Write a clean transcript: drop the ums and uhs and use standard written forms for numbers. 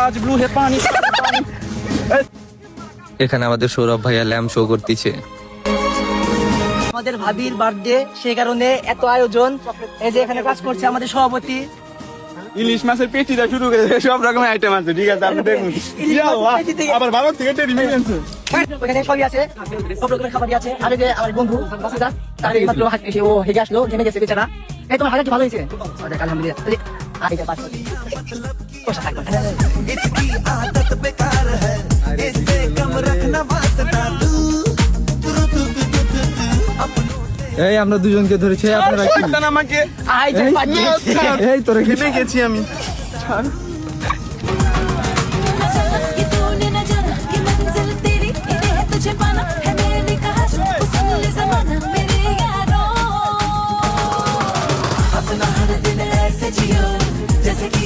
आज ब्लू है पानी এখানে আমাদের সৌরভ ভাইয়া ল্যাম্প শো করতেছে। আমাদের ভাবির বার্থডে, সেই কারণে এত আয়োজন। এই যে এখানে কাজ করছে আমাদের সভাপতি। ইলিশ মাছের পেটিটা শুরু করে সব রকমের আইটেম আছে, ঠিক আছে? আপনি দেখুন আবার ভারত থেকে টেরি নিয়ে আসছে। ওখানে সবই আছে, সব রকমের খাবারই আছে। আর এই যে আমার বন্ধু বাসুদা, তার এই মাত্র এসে ও হেগে আসলো, জেনে গেছে বেচারা। এই তোমার হাজার কি ভালো হয়েছে? আলহামদুলিল্লাহ। আর এটা পাঁচ পয়সা থাকবে। इसकी आदत बेकार है, इससे कम रखना वास्ता तू। এই আমরা দুজনকে ধরেছে, আপনারা কি? শয়তান আমাকে আই যে পাঠিয়েছে। এই তোরা কি ঘেমে গেছি আমি। ये तूने न जाना कि मंजिल तेरी इन्हें है तुझे पाना है, मैंने कहा उसको सुन ले ज़माना मेरे यारों। अपना हर दिन ऐसे जियो जैसे कि